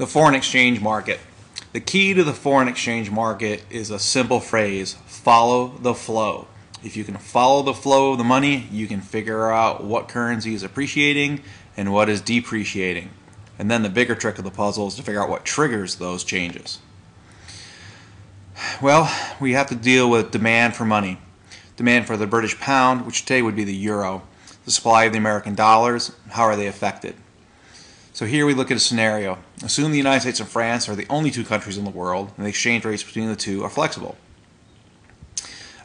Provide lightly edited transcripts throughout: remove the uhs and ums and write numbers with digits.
The foreign exchange market. The key to the foreign exchange market is a simple phrase: follow the flow. If you can follow the flow of the money, you can figure out what currency is appreciating and what is depreciating. And then the bigger trick of the puzzle is to figure out what triggers those changes. Well, we have to deal with demand for money. Demand for the British pound, which today would be the euro. The supply of the American dollars, how are they affected? So here we look at a scenario. Assume the United States and France are the only two countries in the world, and the exchange rates between the two are flexible.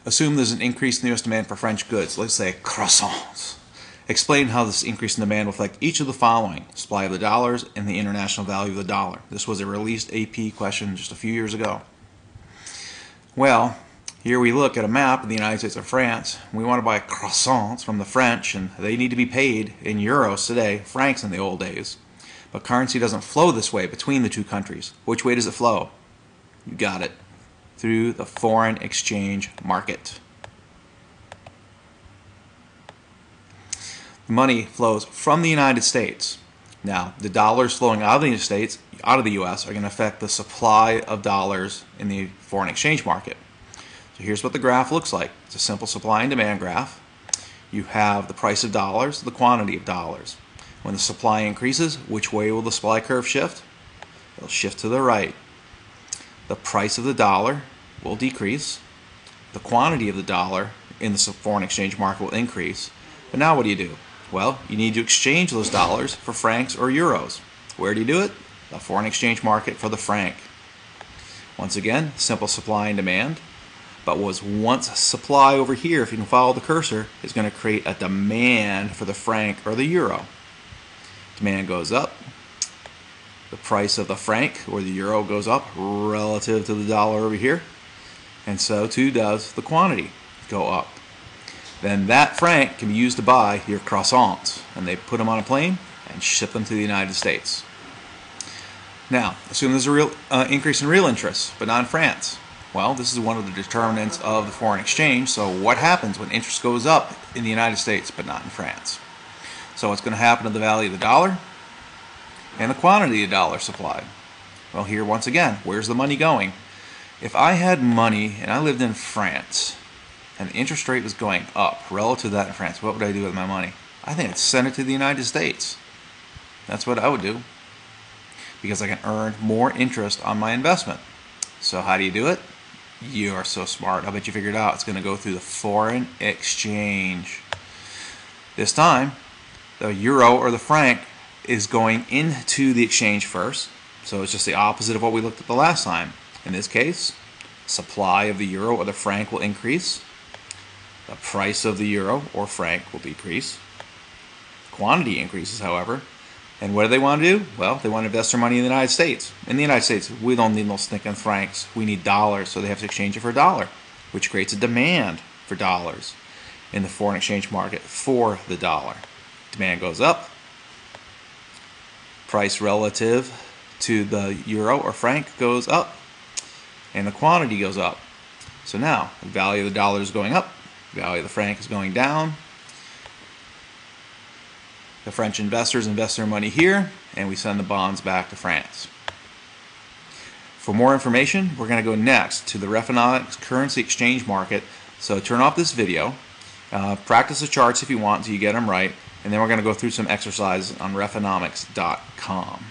Assume there's an increase in the U.S. demand for French goods, let's say croissants. Explain how this increase in demand will affect each of the following: supply of the dollars and the international value of the dollar. This was a released AP question just a few years ago. Well, here we look at a map of the United States and France. We want to buy croissants from the French, and they need to be paid in euros today, francs in the old days. But currency doesn't flow this way between the two countries. Which way does it flow? You got it. Through the foreign exchange market. The money flows from the United States. Now, the dollars flowing out of the United States, out of the U.S., are going to affect the supply of dollars in the foreign exchange market. So here's what the graph looks like. It's a simple supply and demand graph. You have the price of dollars, the quantity of dollars. When the supply increases, which way will the supply curve shift? It'll shift to the right. The price of the dollar will decrease. The quantity of the dollar in the foreign exchange market will increase. But now what do? Well, you need to exchange those dollars for francs or euros. Where do you do it? The foreign exchange market for the franc. Once again, simple supply and demand. But was once supply over here, if you can follow the cursor, is going to create a demand for the franc or the euro. Demand goes up. The price of the franc or the euro goes up relative to the dollar over here. And so too does the quantity go up. Then that franc can be used to buy your croissants. And they put them on a plane and ship them to the United States. Now, assume there's a real increase in real interest, but not in France. Well, this is one of the determinants of the foreign exchange. So what happens when interest goes up in the United States but not in France? So what's going to happen to the value of the dollar and the quantity of dollar supplied? Well, here once again, where's the money going? If I had money and I lived in France and the interest rate was going up relative to that in France, what would I do with my money? I think I'd send it to the United States. That's what I would do, because I can earn more interest on my investment. So how do you do it? You are so smart. I bet you figured out it's going to go through the foreign exchange. This time, the euro or the franc is going into the exchange first. So it's just the opposite of what we looked at the last time. In this case, supply of the euro or the franc will increase. The price of the euro or franc will decrease. Quantity increases, however. And what do they want to do? Well, they want to invest their money in the United States. In the United States, we don't need no stinking francs. We need dollars, so they have to exchange it for a dollar, which creates a demand for dollars in the foreign exchange market for the dollar. Demand goes up. Price relative to the euro or franc goes up. And the quantity goes up. So now, the value of the dollar is going up. The value of the franc is going down. The French investors invest their money here, and we send the bonds back to France. For more information, we're going to go next to the Refinomics currency exchange market. So turn off this video, practice the charts if you want until you get them right, and then we're going to go through some exercises on Refinomics.com.